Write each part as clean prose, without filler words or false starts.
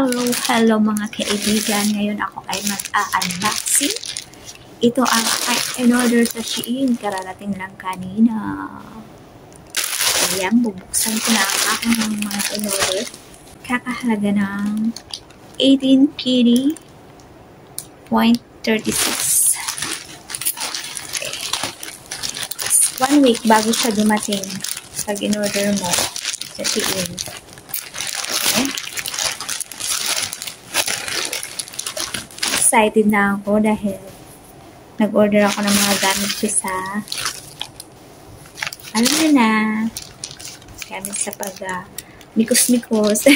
Hello mga kaibigan. Ngayon ako ay mag-unboxing. Ito ang in-order sa Shein. Kararating lang kanina. Ayan, bubuksan ko na ang aking mga in-order. Kakahalaga ng 18 kitty .36. Okay. 1 week bago siya dumating pag in-order mo sa Shein. Okay. Excited na ako dahil nag-order ako ng mga gamit ko sa alam mo na gamit sa pag mikos-mikos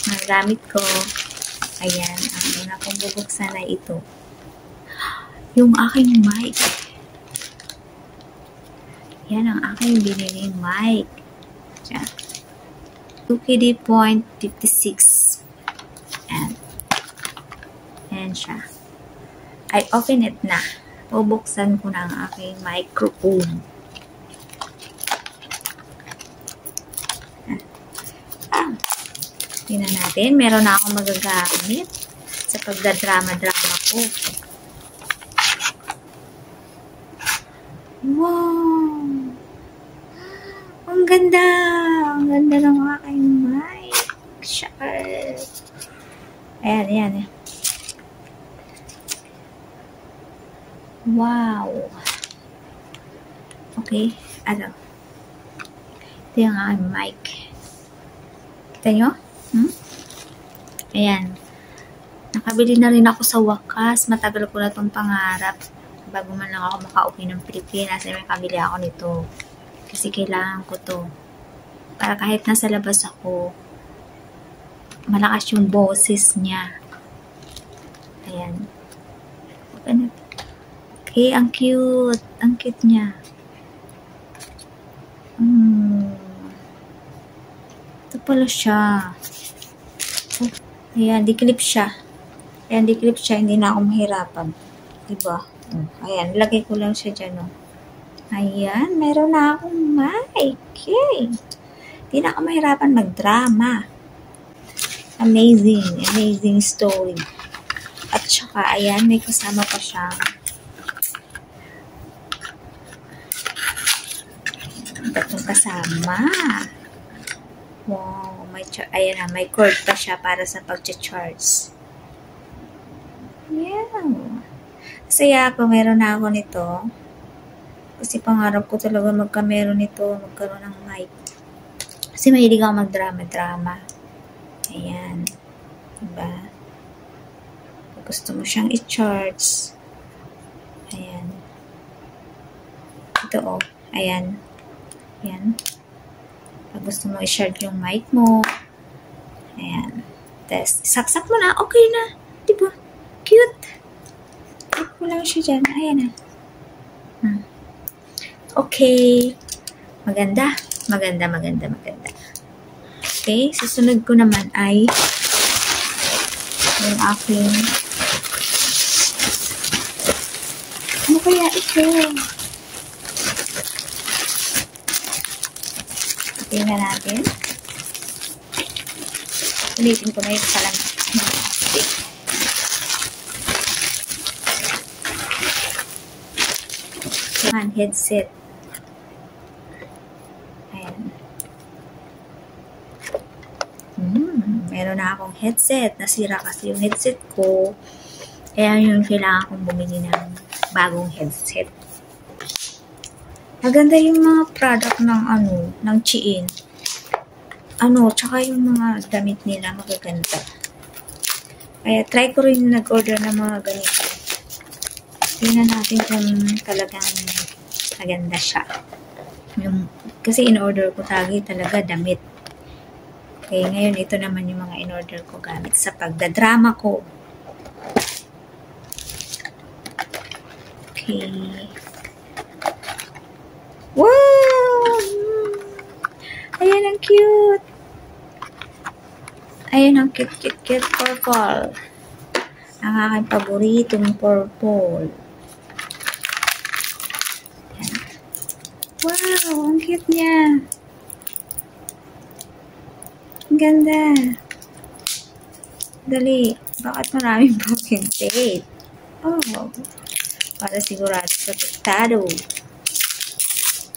mga gamit ko. Ayan, ang una kong bubuksan ay ito, yung aking mic. Yan ang aking biniling mic. Diyan. 2KD.56 and siya. I open it na. Bubuksan ko na ang aking microphone. Tingnan natin. Meron na akong magagamit sa pagdadrama-drama ko. Wow! Ang ganda! Ang ganda ng aking mic. Sharp! Ayan, ayan. Wow! Okay. Ano? Ito yung aking mic. Kita nyo? Ayan. Nakabili na rin ako sa wakas. Matagal ko na itong pangarap. Bago man lang ako makauwi ng Pilipinas, ay may kabili ako nito. Kasi kailangan ko to. Para kahit nasa labas ako, malakas yung boses niya. Ayan. Okay, ang cute. Ang cute niya. Ito pala siya. Oh, ayan, di-clip siya. Ayan, di-clip siya. Hindi na ako mahirapan. Diba? Ayan, lagay ko lang siya dyan. Oh. Ayan, meron na akong mic. Okay. Hindi na ako mahirapan mag-drama. Amazing. Amazing story. At saka, ayan, may kasama pa siya. Itong kasama. Wow, ayan na, may cord pa siya para sa pag-charge. Yeah. Masaya ako, meron na ako nito. Kasi pangarap ko talaga magkameron nito, magkaroon ng mic. Kasi mahilig ako mag-drama-drama. Ayan. Diba? Pag gusto mo siyang i-charge. Ayan. Ito oh. Ayan. Ayan. Pag gusto mo i-charge yung mic mo. Ayan. Test. Saksak mo na. Okay na. Diba? Cute. Click mo lang siya dyan. Ayan na. Okay. Maganda. Maganda, maganda, maganda. Okay. Susunod ko naman ay yung aking ano kaya ito? Tingnan natin. Ulitin ko na yung palang stick. Ayan, headset. Ayan. Meron na akong headset. Nasira kasi yung headset ko. Kaya yung kailangan kong bumili ng bagong headset. Maganda yung mga product ng ng Shein. Tsaka yung mga damit nila magaganda. Kaya try ko rin nag-order ng mga ganito. Tingnan natin kung talagang maganda siya. Kasi in-order ko talaga damit. Okay, ngayon ito naman yung mga in-order ko gamit sa pagdadrama ko. Okay. Wow! Ayan, ang cute. Ayan, ang cute purple. Ang aking paboritong purple. Ayan. Wow, ang cute niya. Ang ganda. Dali. Bakit maraming broken tape? Oh. Para sigurado protektado.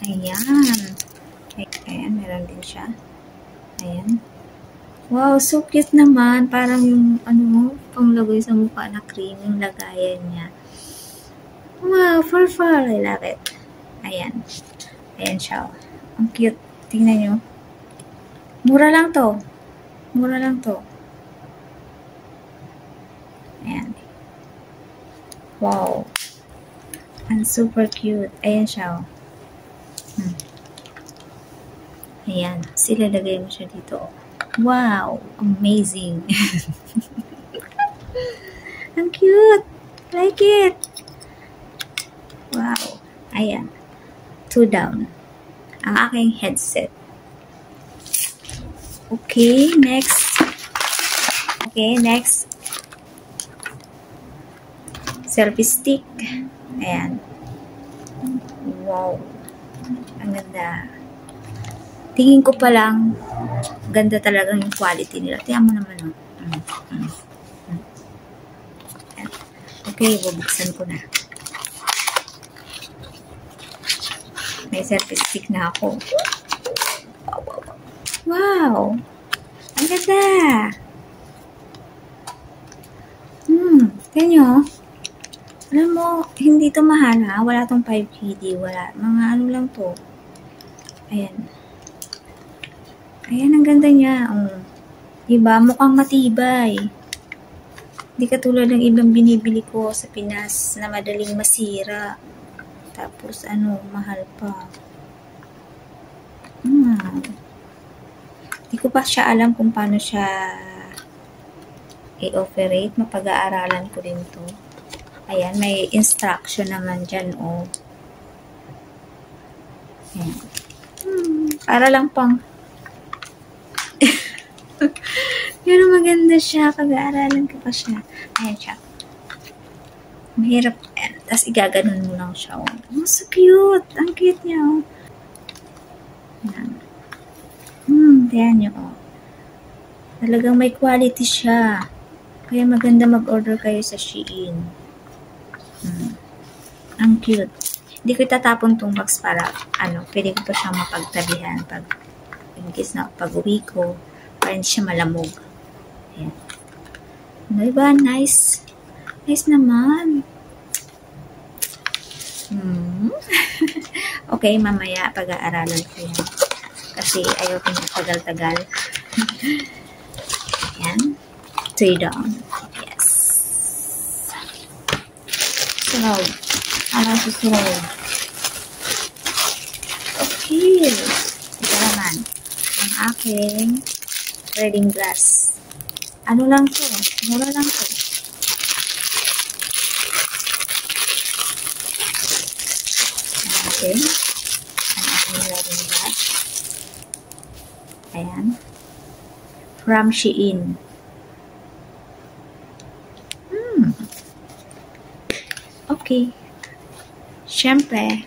Ayan. Ayan, meron din siya. Ayan. Wow, so cute naman. Parang yung, panglagay sa mukha na cream, yung lagayan niya. Wow, fur. I love it. Ayan. Ayan siya. Ang cute. Tingnan nyo. Mura lang to. Ayan. Wow. And super cute. Ayan siya. Ayan. Silalagay mo siya dito. Wow. Amazing. Ang cute. Like it. Wow. Ayan. 2 down. Ang aking headset. Okay. Next. Selfie stick. Ayan. Wow. Ang ganda. Tingin ko pa lang, ganda talaga yung quality nila. Tingnan mo naman, oh. Okay, bubuksan ko na. May selfie stick na ako. Wow! Ang ganda! Tingnan nyo. Alam mo, hindi to mahal ha. Wala tong 5KD. Wala. Mga ano lang to. Ayan. Ayan, ang ganda niya. Diba? Mukhang matibay. Hindi katulad ng ibang binibili ko sa Pinas na madaling masira. Tapos, mahal pa. Hindi ko pa siya alam kung paano siya i-operate. Mapag-aaralan ko din to. Ayan, may instruction naman dyan, oh. Ayan. Para lang pang pero maganda siya. Pag-aaralan ko pa siya. Ayan siya. Mahirap. Ayan. Tapos igaganon mo lang siya. Oh, so cute. Ang cute niya. Oh. Ayan. Ayan niyo. Oh. Talagang may quality siya. Kaya maganda mag-order kayo sa Shein. Ang cute. Hindi ko itatapon tong box para, pwede ko pa siyang mapagtabihan pag, in case na pag-uwi ko, para hindi siya malamog. Ayan. Diba? Nice. Nice naman. Okay, mamaya pag-aaralan ko yan. Kasi ayaw ko na tagal-tagal. Ayan. 3 down. Yes. Susunod. Susunod. Okay. Ito naman. Ang aking reading glass. Ano lang to? Mura lang to. Okay. Ang aking reading glass. Ayan. From Shein. Okay. Siyempre,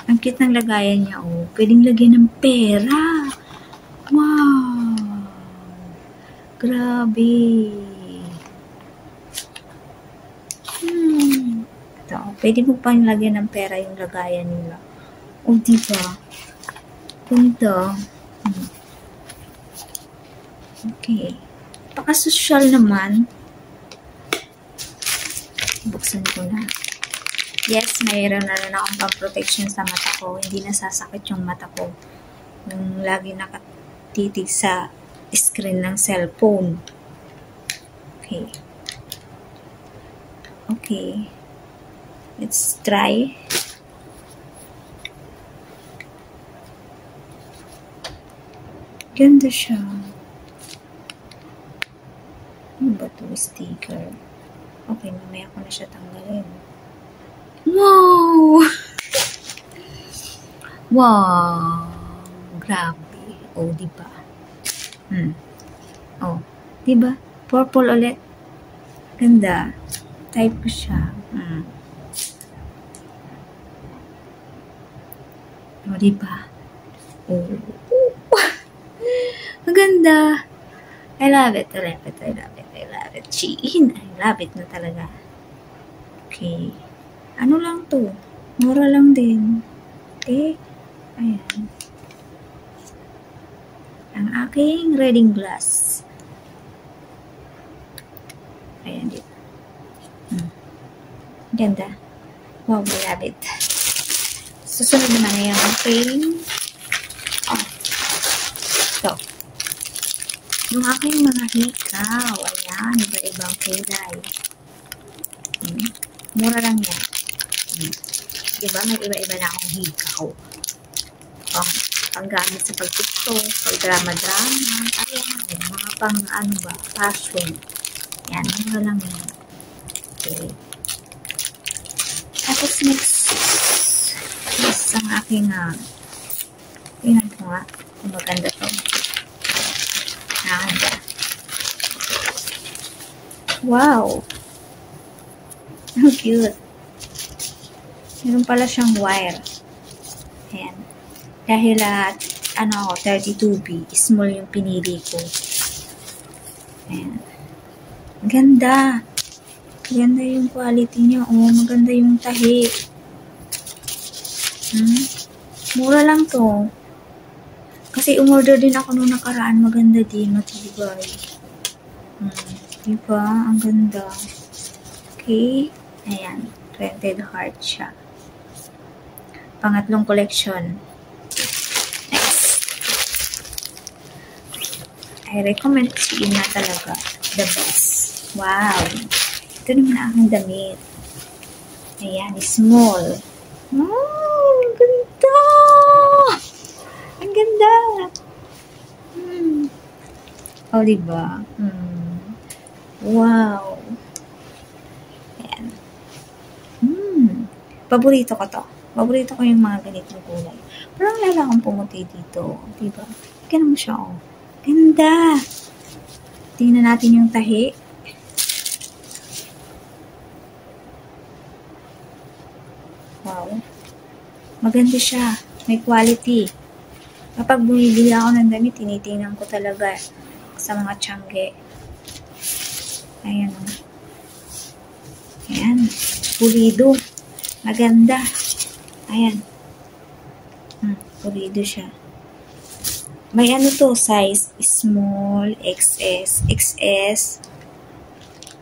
ang cute ng lagayan niya, oh. Pwedeng lagyan ng pera. Wow! Grabe! Ito, pwede mo pang lagyan ng pera yung lagayan nila. Oh, diba? Ganda. Okay. Paka-social naman. Buksan ko na. Yes, mayroon na rin akong pang-protection sa mata ko. Hindi nasasakit yung mata ko. Nung lagi nakatitig sa screen ng cellphone. Okay. Okay. Let's try. Ganda siya. Ano ba ito? Sticker. Okay, mamaya ko na siya tanggalin. Wow! Wow! Grabe. Oh, diba? Oh, diba? Purple ulit. Ganda. Type ko siya. Oh, diba? Oh. Maganda. I love it. I love it. I love it. I love Para Shein. Ay, labit na talaga. Okay. Ano lang to? Mura lang din. Okay. Ayan. Ang aking reading glass. Ayan dito. Ganda. Wow, malabit. Susunod naman na yung aking ito. Yung aking mga hikaw. Ayan, iba-ibang kulay. Mura lang yan. Diba? May iba-iba na akong hikaw. Panggamit sa pag-tiktok, pag-drama-drama. Ayan, mga pang fashion. Yan, mura lang yan. Okay. Tapos next ang aking tingnan ko nga kung maganda to. Nakanda. Wow! Ang cute. Meron pala siyang wire. Ayan. Dahil 32B, small yung pinili ko. Ayan. Ganda. Ganda yung quality niya. Maganda yung tahi. Mura lang to. Kasi umorder din ako nung nakaraan. Maganda din. Matibay. Diba? Ang ganda. Okay. Ayan. Printed heart siya. Pangatlong collection. Next. I recommend Shein na talaga. The best. Wow. Ito naman ang aking damit. Ayan. Small. Ang ganda! Ang ganda! Oh, diba? Wow! Ayan. Paborito ko to. Paborito ko yung mga ganitong kulay. Parang lala akong pumuti dito. Diba? Ganun siya, oh. Ganda! Tingnan natin yung tahi. Wow. Maganda siya. May quality. Kapag bumibili ako ng damit, tinitingnan ko talaga sa mga tiyangge. Ayan. Ayan. Pulido. Maganda. Ayan. Pulido siya. May to, size small, XS, XS.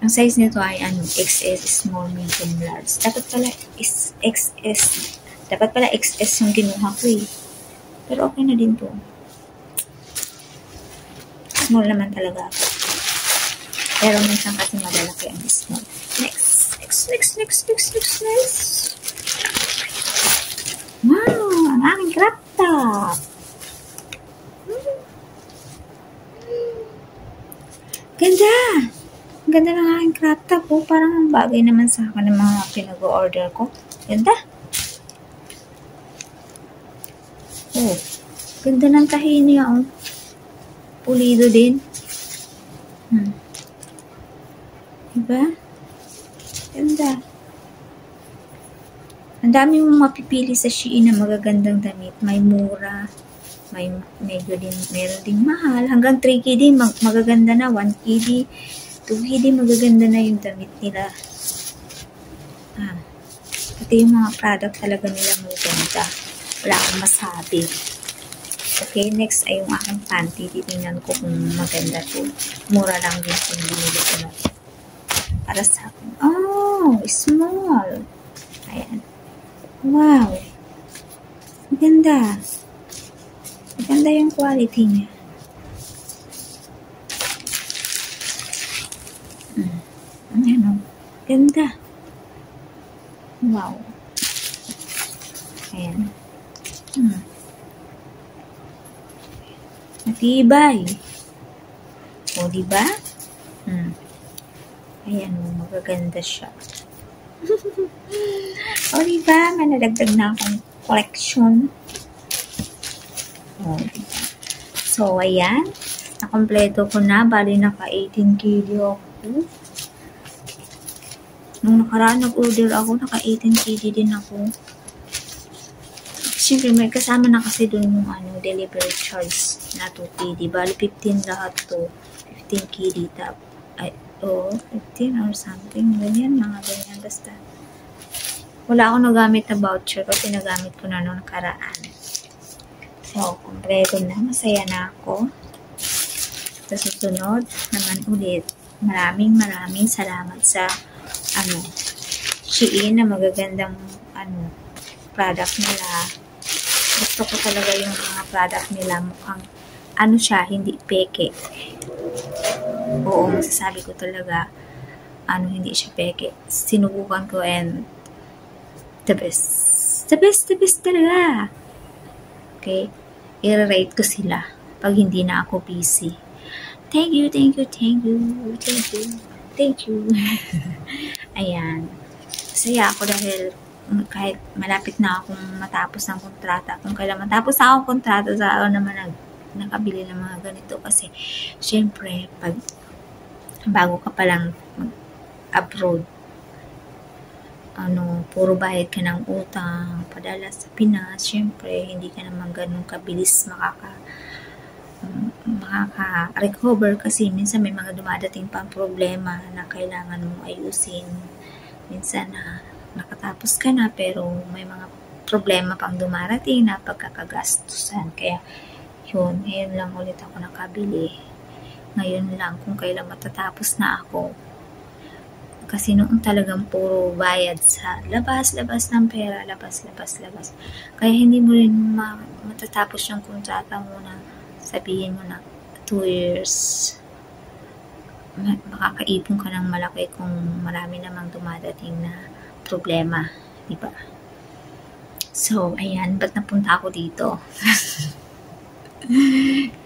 Ang size nito ay XS, small, medium, large. Dapat pala is XS. Dapat pala XS yung kinuha ko eh. Pero okay na din to. Small naman talaga ako. Pero minsan kasi malalaki ang small. Next. Wow! Ang aking crop top. Ganda! Ang ganda ng aking crop top. Oh, parang ang bagay naman sa akin ng mga pinag-order ko. Ganda! Oh, ganda ng tahi niya. Oh. Pulido din. Diba? Ganda. Ang dami mong mapipili sa Shein na magagandang damit. May mura. May medyo din, meron ding mahal. Hanggang 3K din, magaganda na. 1KD, 2KD, magaganda na yung damit nila. Ito yung mga product talaga nila magaganda. Wala akong masabi. Okay, next ay yung aking panty. Titingnan ko kung maganda to. Mura lang din kung binili ko na. Para sa akin. Oh, small. Ayan. Wow. Maganda. Maganda yung quality niya. Ayan o. Ganda. Wow. Ayan. Matibay. O, diba? Ayan o. Magaganda siya. O, diba? Manadagdag na akong collection. O, diba? So, ayan. Nakompleto ko na. Bali, naka 18 kilo ako. Nung nakaraan, nag-order ako. Naka 18 kg din ako. Siyempre, may kasama na kasi dun yung delivery charge na 2 kg. Bali, 15 lahat to. 15 kg. Ay, o 15 or something. Ganyan, mga ganyan. Basta, wala akong nagamit na voucher kasi nagamit ko na noong nakaraan. So, kumpleto na. Masaya na ako. Sa susunod naman ulit. Maraming salamat sa Shein na magagandang product nila. Gusto ko talaga yung mga product nila. Mukhang siya, hindi peke. Oo, masasabi ko talaga hindi siya peke. Sinubukan ko and the best talaga. Okay? I-rate ko sila pag hindi na ako busy. Thank you. Ayan. Masaya ako dahil kahit malapit na akong matapos ng kontrata. Kung kailan matapos na akong kontrata, sa ako naman nakabili ng mga ganito. Kasi, syempre, pag bago ka palang abroad, puro bayad ka ng utang, padala sa Pinas, syempre, hindi ka naman ganun kabilis makaka-recover kasi minsan may mga dumadating pang problema na kailangan mong ayusin. Minsan nakatapos ka na pero may mga problema pang dumarating na pagkakagastusan. Kaya ngayon lang ulit ako nakabili. Ngayon lang kung kailan matatapos na ako. Kasi noon talagang puro bayad sa labas ng pera, labas. Kaya hindi mo rin matatapos yung kontrata mo na sabihin mo na 2 years. Makakaipon ka ng malaki kung marami namang dumadating na problema, di ba? So, ayan, ba't napunta ako dito?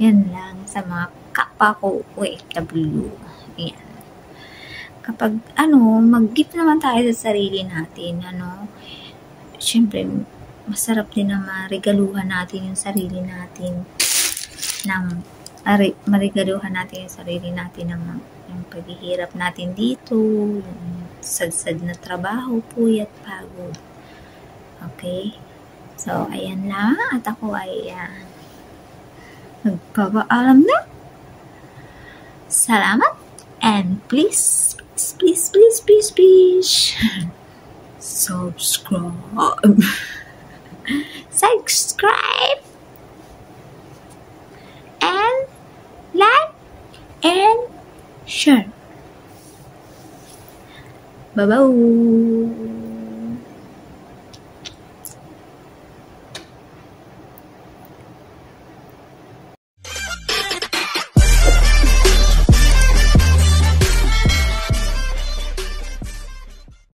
Yan lang sa mga kapwa ko OFW. Ayan. Kapag mag-gift naman tayo sa sarili natin, syempre, masarap din na marigaluhan natin yung sarili natin marigaluhan natin yung sarili natin ng yung paghihirap natin dito, yung sad-sad na trabaho, puyat, pagod. Okay? So, ayan lang. At ako ay nagpapaalam na. Salamat. And please subscribe and like and share. Bye-bye.